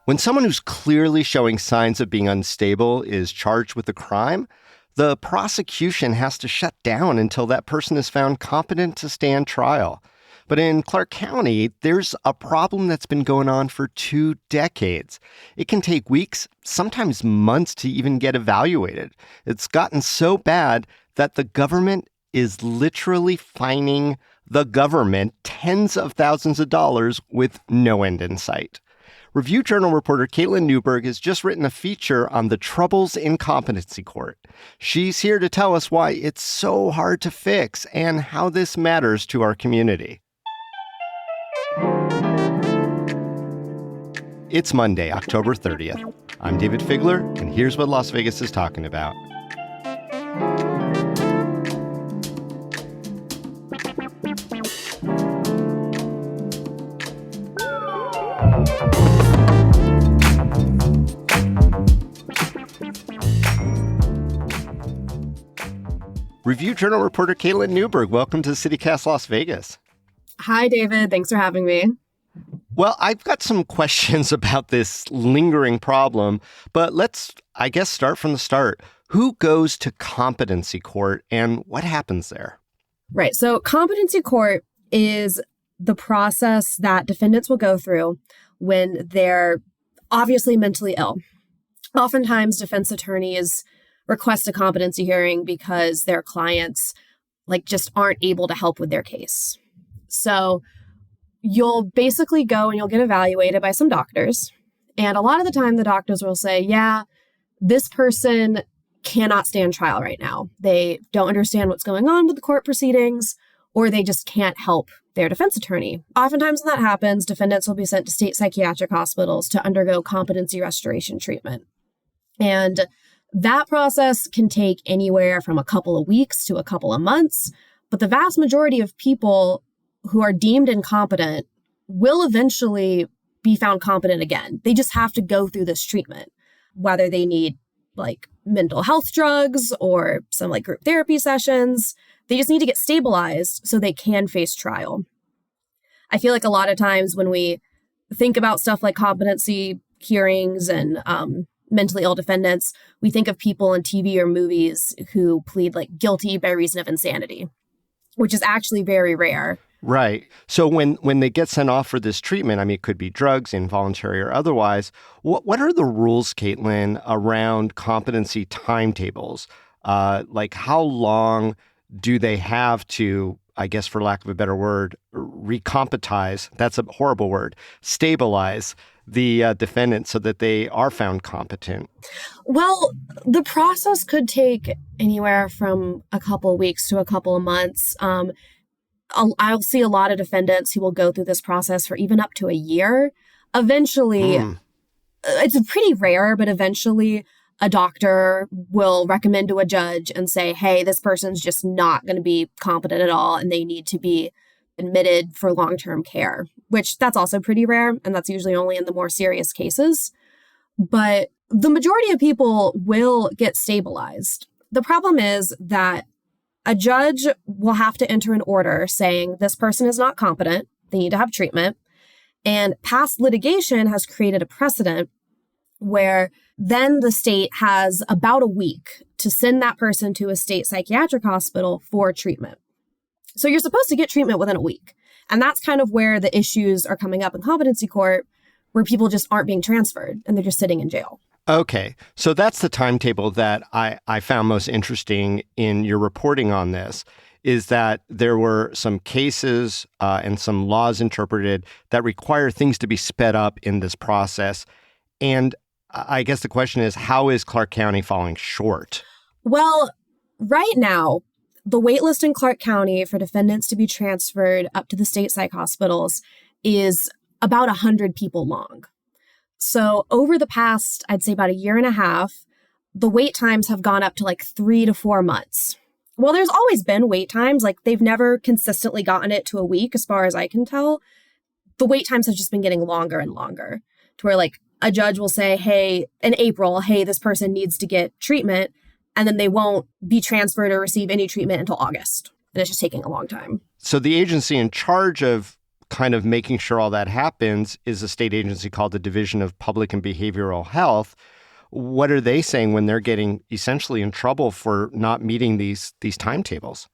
When someone who's clearly showing signs of being unstable is charged with a crime, the prosecution has to shut down until that person is found competent to stand trial. But in Clark County, there's a problem that's been going on for 2 decades. It can take weeks, sometimes months to even get evaluated. It's gotten so bad that the government is literally fining the government tens of thousands of dollars with no end in sight. Review Journal reporter Caitlin Newberg has just written a feature on the troubles in competency court. She's here to tell us why it's so hard to fix and how this matters to our community. It's Monday, October 30th. I'm David Figler, and here's what Las Vegas is talking about. Review Journal reporter Caitlin Newberg, welcome to CityCast Las Vegas. Hi, David. Thanks for having me. Well, I've got some questions about this lingering problem, but let's, start from the start. Who goes to competency court and what happens there? Right. So competency court is the process that defendants will go through when they're obviously mentally ill. Oftentimes, defense attorneys request a competency hearing because their clients just aren't able to help with their case. So you'll basically go and you'll get evaluated by some doctors. And a lot of the time, the doctors will say, yeah, this person cannot stand trial right now. They don't understand what's going on with the court proceedings, or they just can't help their defense attorney. Oftentimes when that happens, defendants will be sent to state psychiatric hospitals to undergo competency restoration treatment. And that process can take anywhere from a couple of weeks to a couple of months, but the vast majority of people who are deemed incompetent will eventually be found competent again. They just have to go through this treatment, whether they need mental health drugs or some group therapy sessions. They just need to get stabilized so they can face trial. I feel like a lot of times when we think about stuff like competency hearings and mentally ill defendants, we think of people in TV or movies who plead guilty by reason of insanity, which is actually very rare. Right. So when they get sent off for this treatment, it could be drugs, involuntary or otherwise, what are the rules, Caitlin, around competency timetables? How long do they have to, for lack of a better word, recompetize, that's a horrible word, stabilize the defendant so that they are found competent? Well, the process could take anywhere from a couple of weeks to a couple of months. I'll see a lot of defendants who will go through this process for even up to a year. Eventually, it's pretty rare, but eventually a doctor will recommend to a judge and say, hey, this person's just not going to be competent at all, and they need to be admitted for long-term care, which that's also pretty rare, and that's usually only in the more serious cases. But the majority of people will get stabilized. The problem is that a judge will have to enter an order saying this person is not competent, they need to have treatment, and past litigation has created a precedent where then the state has about a week to send that person to a state psychiatric hospital for treatment. So you're supposed to get treatment within a week. And that's kind of where the issues are coming up in competency court, where people just aren't being transferred and they're just sitting in jail. Okay. So that's the timetable that I found most interesting in your reporting on this, is that there were some cases and some laws interpreted that require things to be sped up in this process. And I guess the question is, how is Clark County falling short? Well, right now, the wait list in Clark County for defendants to be transferred up to the state psych hospitals is about 100 people long. So over the past, I'd say about a year and a half, the wait times have gone up to 3 to 4 months. Well, there's always been wait times. They've never consistently gotten it to a week, as far as I can tell. The wait times have just been getting longer and longer, to where a judge will say, hey, in April, hey, this person needs to get treatment. And then they won't be transferred or receive any treatment until August. And it's just taking a long time. So the agency in charge of kind of making sure all that happens is a state agency called the Division of Public and Behavioral Health. What are they saying when they're getting essentially in trouble for not meeting these timetables?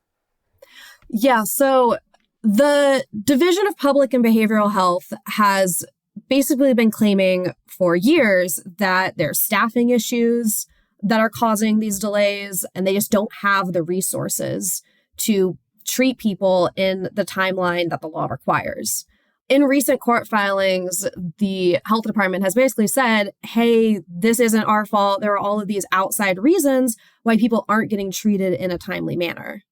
Yeah, so the Division of Public and Behavioral Health has basically been claiming for years that there's staffing issues that are causing these delays, and they just don't have the resources to treat people in the timeline that the law requires. In recent court filings, the health department has basically said, hey, this isn't our fault. There are all of these outside reasons why people aren't getting treated in a timely manner.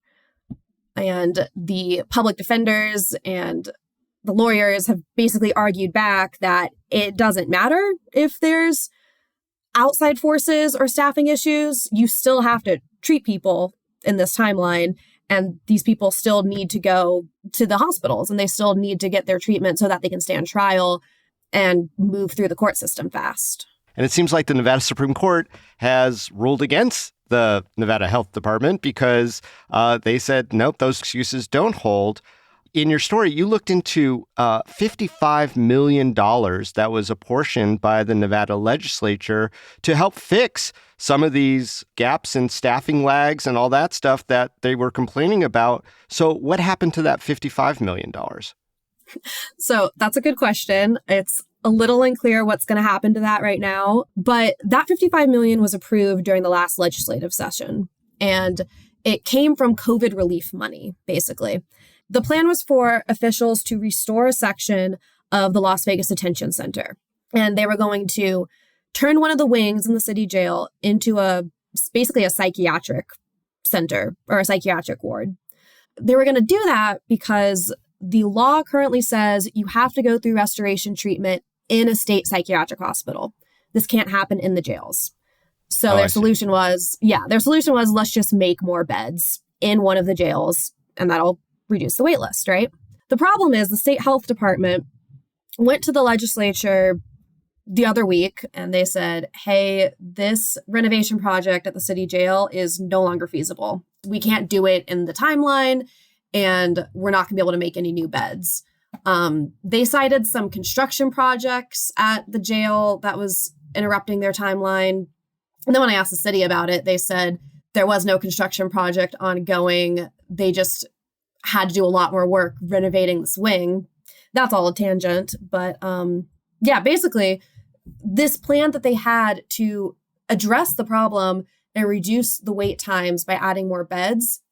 And the public defenders and the lawyers have basically argued back that it doesn't matter if there's outside forces or staffing issues. You still have to treat people in this timeline, and these people still need to go to the hospitals, and they still need to get their treatment so that they can stand trial and move through the court system fast. And it seems like the Nevada Supreme Court has ruled against the Nevada Health Department because they said, nope, those excuses don't hold. In your story, you looked into $55 million that was apportioned by the Nevada legislature to help fix some of these gaps in staffing lags and all that stuff that they were complaining about. So what happened to that $55 million? So that's a good question. It's a little unclear what's going to happen to that right now. But that $55 million was approved during the last legislative session. And it came from COVID relief money, basically. The plan was for officials to restore a section of the Las Vegas Detention Center. And they were going to turn one of the wings in the city jail into basically a psychiatric center or a psychiatric ward. They were going to do that because the law currently says you have to go through restoration treatment in a state psychiatric hospital. This can't happen in the jails. So their solution was, let's just make more beds in one of the jails, and that'll reduce the wait list, right? The problem is the state health department went to the legislature the other week and they said, hey, this renovation project at the city jail is no longer feasible. We can't do it in the timeline, and we're not going to be able to make any new beds. They cited some construction projects at the jail that was interrupting their timeline. And then when I asked the city about it, they said there was no construction project ongoing. They just had to do a lot more work renovating this wing. That's all a tangent. But basically, this plan that they had to address the problem and reduce the wait times by adding more beds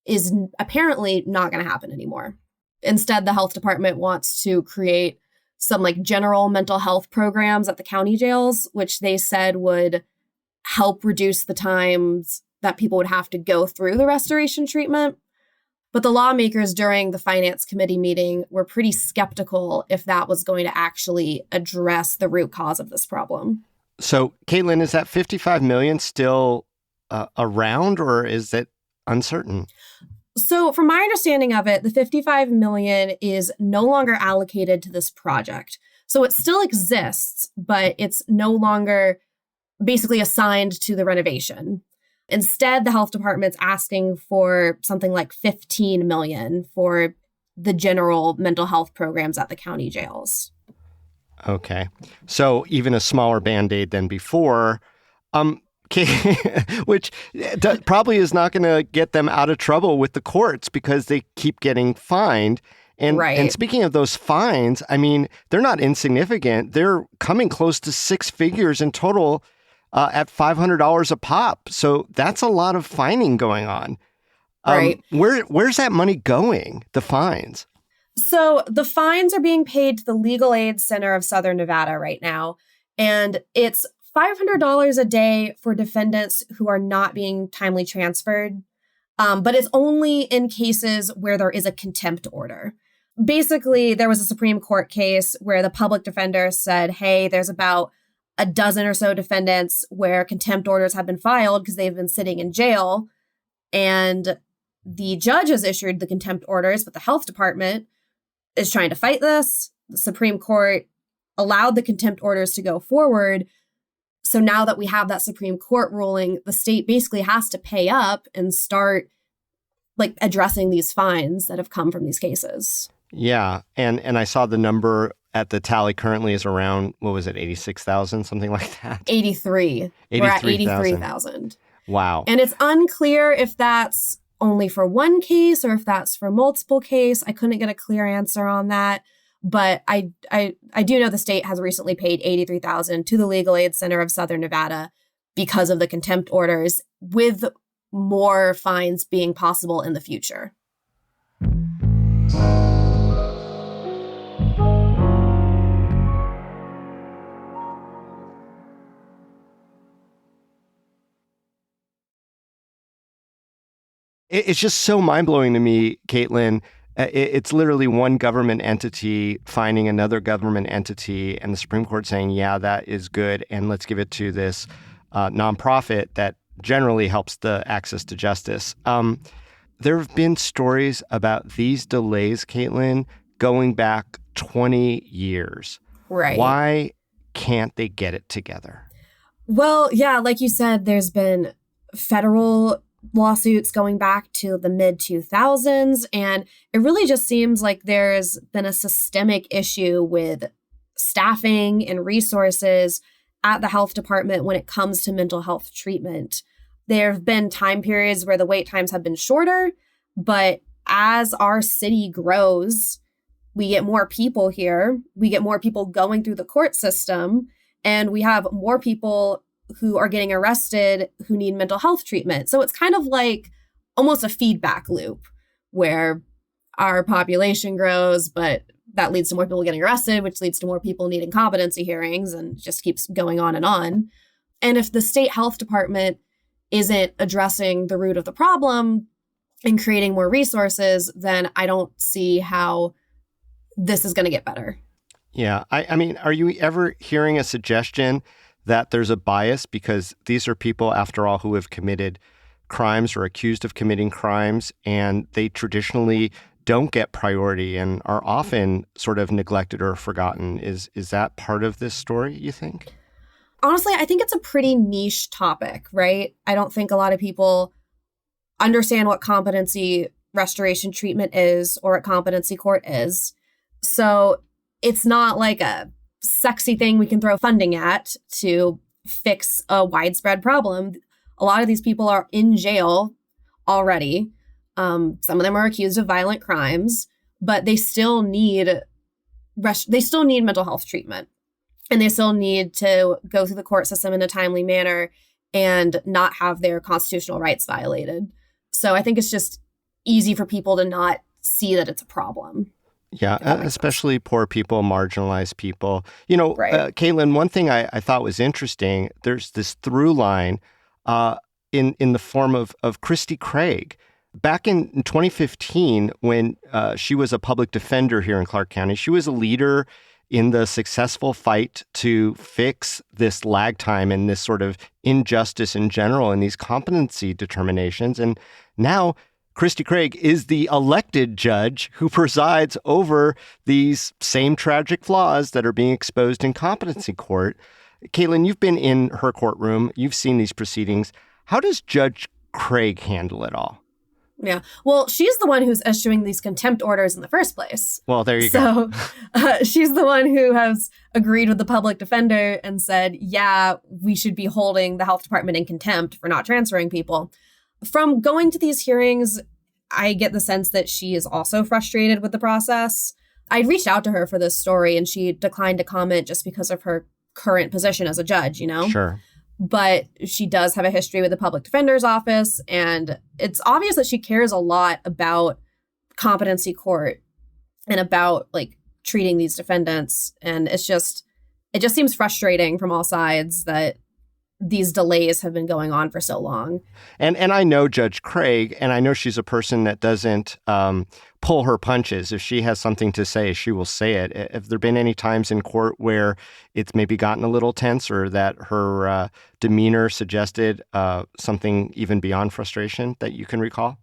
is apparently not going to happen anymore. Instead, the health department wants to create some general mental health programs at the county jails, which they said would help reduce the times that people would have to go through the restoration treatment. But the lawmakers during the finance committee meeting were pretty skeptical if that was going to actually address the root cause of this problem. So, Caitlin, is that $55 million still around, or is it uncertain? So from my understanding of it, the $55 million is no longer allocated to this project. So it still exists, but it's no longer basically assigned to the renovation. Instead, the health department's asking for something like $15 million for the general mental health programs at the county jails. Okay. So even a smaller Band-Aid than before, which probably is not going to get them out of trouble with the courts because they keep getting fined. And speaking of those fines, I mean, they're not insignificant. They're coming close to six figures in total at $500 a pop. So that's a lot of fining going on. Right. Where's that money going, the fines? So the fines are being paid to the Legal Aid Center of Southern Nevada right now. And it's $500 a day for defendants who are not being timely transferred. But it's only in cases where there is a contempt order. Basically, there was a Supreme Court case where the public defender said, hey, there's about a dozen or so defendants where contempt orders have been filed because they've been sitting in jail. And the judge has issued the contempt orders, but the health department is trying to fight this. The Supreme Court allowed the contempt orders to go forward. So now that we have that Supreme Court ruling, the state basically has to pay up and start addressing these fines that have come from these cases. Yeah. And I saw the number at the tally currently is around, what was it, 86,000, something like that? 83. We're at 83,000. 83,000. Wow. And it's unclear if that's only for one case or if that's for multiple case. I couldn't get a clear answer on that. But I do know the state has recently paid $83,000 to the Legal Aid Center of Southern Nevada because of the contempt orders, with more fines being possible in the future. It's just so mind-blowing to me, Caitlin. It's literally one government entity finding another government entity, and the Supreme Court saying, yeah, that is good, and let's give it to this nonprofit that generally helps the access to justice. There have been stories about these delays, Caitlin, going back 20 years. Right. Why can't they get it together? Well, yeah, like you said, there's been federal lawsuits going back to the mid-2000s, and it really just seems like there's been a systemic issue with staffing and resources at the health department when it comes to mental health treatment. There have been time periods where the wait times have been shorter, but as our city grows, we get more people here, we get more people going through the court system, and we have more people who are getting arrested who need mental health treatment. So it's kind of like almost a feedback loop where our population grows, but that leads to more people getting arrested, which leads to more people needing competency hearings, and just keeps going on and on. And if the state health department isn't addressing the root of the problem and creating more resources, then I don't see how this is going to get better. Yeah. I mean, are you ever hearing a suggestion that there's a bias because these are people, after all, who have committed crimes or accused of committing crimes, and they traditionally don't get priority and are often sort of neglected or forgotten? Is that part of this story, you think? Honestly, I think it's a pretty niche topic, right? I don't think a lot of people understand what competency restoration treatment is or what competency court is. So it's not like a sexy thing we can throw funding at to fix a widespread problem. A lot of these people are in jail already. Some of them are accused of violent crimes, but they still need mental health treatment, and they still need to go through the court system in a timely manner and not have their constitutional rights violated. So I think it's just easy for people to not see that it's a problem. Yeah, especially poor people, marginalized people. You know, Right. Caitlin, one thing I thought was interesting, there's this through line in the form of Christy Craig. Back in 2015, when she was a public defender here in Clark County, she was a leader in the successful fight to fix this lag time and this sort of injustice in general and these competency determinations. And now Christy Craig is the elected judge who presides over these same tragic flaws that are being exposed in competency court. Caitlin, you've been in her courtroom. You've seen these proceedings. How does Judge Craig handle it all? Yeah. Well, she's the one who's issuing these contempt orders in the first place. Well, there you go. So she's the one who has agreed with the public defender and said, yeah, we should be holding the health department in contempt for not transferring people. From going to these hearings, I get the sense that she is also frustrated with the process. I reached out to her for this story, and she declined to comment just because of her current position as a judge, you know? Sure. But she does have a history with the public defender's office, and it's obvious that she cares a lot about competency court and about like treating these defendants. And it just seems frustrating from all sides that these delays have been going on for so long. And I know Judge Craig, and I know she's a person that doesn't pull her punches. If she has something to say, she will say it. Have there been any times in court where it's maybe gotten a little tense, or that her demeanor suggested something even beyond frustration that you can recall?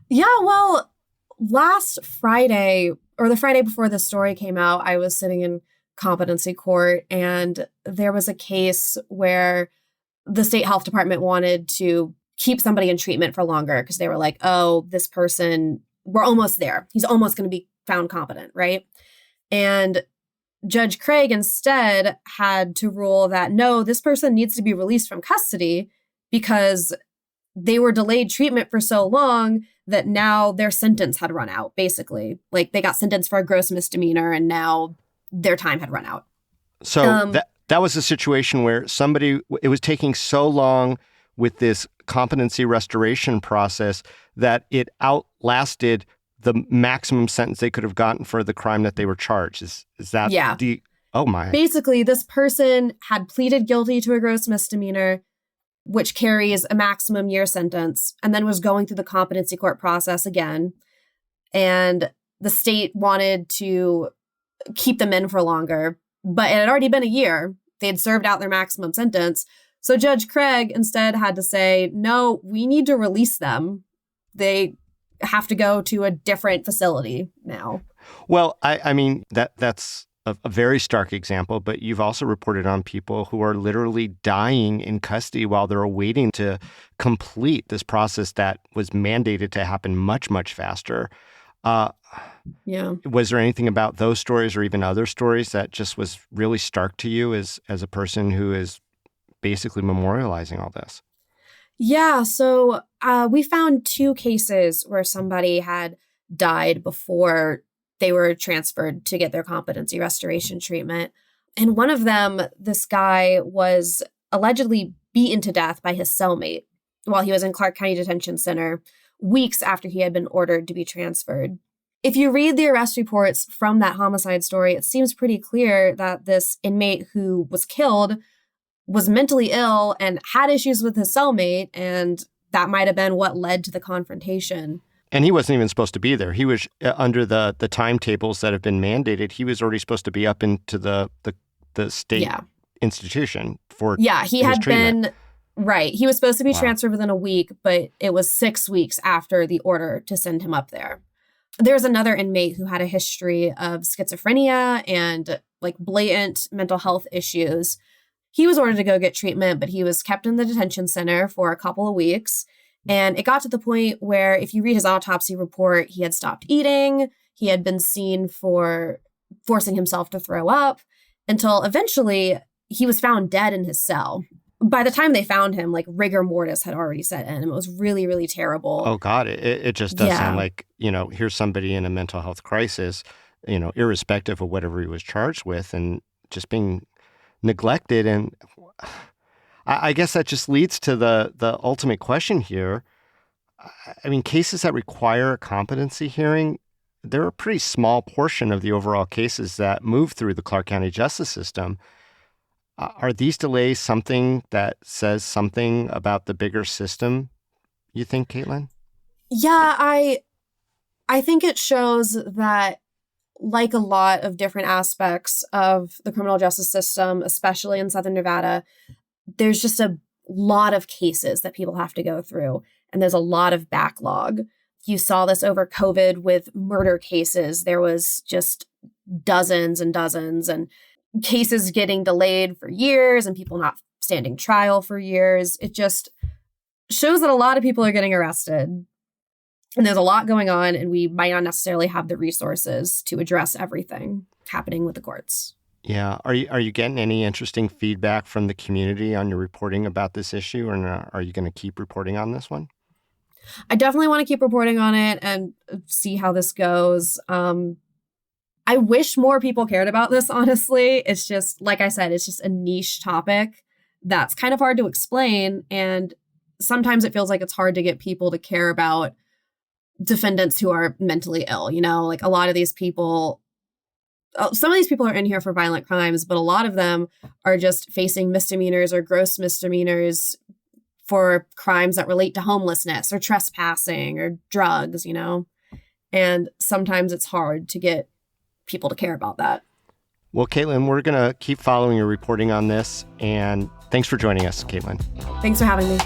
Yeah, well, last Friday, or the Friday before this story came out, I was sitting in competency court, and there was a case where the state health department wanted to keep somebody in treatment for longer because they were like, oh, this person, we're almost there. He's almost going to be found competent, right? And Judge Craig instead had to rule that no, this person needs to be released from custody because they were delayed treatment for so long that now their sentence had run out, basically. Like they got sentenced for a gross misdemeanor and now their time had run out. So that was a situation where it was taking so long with this competency restoration process that it outlasted the maximum sentence they could have gotten for the crime that they were charged. Is that oh my. Basically, this person had pleaded guilty to a gross misdemeanor, which carries a maximum year sentence, and then was going through the competency court process again. And the state wanted to keep them in for longer, but it had already been a year. They had served out their maximum sentence. So Judge Craig instead had to say, no, we need to release them. They have to go to a different facility now. Well, I mean, that's a very stark example, but you've also reported on people who are literally dying in custody while they're waiting to complete this process that was mandated to happen much, much faster. Was there anything about those stories or even other stories that just was really stark to you as a person who is basically memorializing all this? Yeah, so we found 2 cases where somebody had died before they were transferred to get their competency restoration treatment. And one of them, this guy was allegedly beaten to death by his cellmate while he was in Clark County Detention Center weeks after he had been ordered to be transferred. If you read the arrest reports from that homicide story, it seems pretty clear that this inmate who was killed was mentally ill and had issues with his cellmate, and that might have been what led to the confrontation. And he wasn't even supposed to be there. He was under the timetables that have been mandated. He was already supposed to be up into the state institution for he had treatment. Right. He was supposed to be transferred within a week, but it was 6 weeks after the order to send him up there. There's another inmate who had a history of schizophrenia and like blatant mental health issues. He was ordered to go get treatment, but he was kept in the detention center for a couple of weeks. And it got to the point where if you read his autopsy report, he had stopped eating. He had been seen for forcing himself to throw up until eventually he was found dead in his cell. By the time they found him, like rigor mortis had already set in. It was really, really terrible. Oh, God. It just does sound like, here's somebody in a mental health crisis, irrespective of whatever he was charged with and just being neglected. And I guess that just leads to the ultimate question here. I mean, cases that require a competency hearing, they're a pretty small portion of the overall cases that move through the Clark County justice system. Are these delays something that says something about the bigger system, you think, Caitlin? Yeah, I think it shows that, like a lot of different aspects of the criminal justice system, especially in Southern Nevada, there's just a lot of cases that people have to go through, and there's a lot of backlog. You saw this over COVID with murder cases. There was just dozens and dozens, and cases getting delayed for years and people not standing trial for years. It just shows that a lot of people are getting arrested. And there's a lot going on, and we might not necessarily have the resources to address everything happening with the courts. Yeah. Are you getting any interesting feedback from the community on your reporting about this issue, or are you going to keep reporting on this one? I definitely want to keep reporting on it and see how this goes. I wish more people cared about this, honestly. It's just, like I said, it's just a niche topic that's kind of hard to explain. And sometimes it feels like it's hard to get people to care about defendants who are mentally ill. Like a lot of these people, some of these people are in here for violent crimes, but a lot of them are just facing misdemeanors or gross misdemeanors for crimes that relate to homelessness or trespassing or drugs, and sometimes it's hard to get people to care about that. Well, Caitlin, we're going to keep following your reporting on this, and thanks for joining us, Caitlin. Thanks for having me.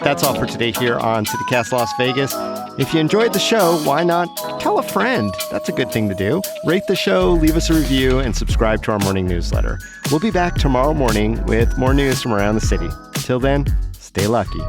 That's all for today here on CityCast Las Vegas. If you enjoyed the show, why not tell a friend? That's a good thing to do. Rate the show, leave us a review, and subscribe to our morning newsletter. We'll be back tomorrow morning with more news from around the city. Till then, stay lucky.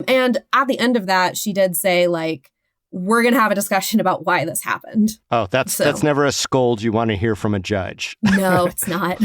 And at the end of that, she did say, like, we're going to have a discussion about why this happened. Oh, that's never a scold you want to hear from a judge. No, it's not.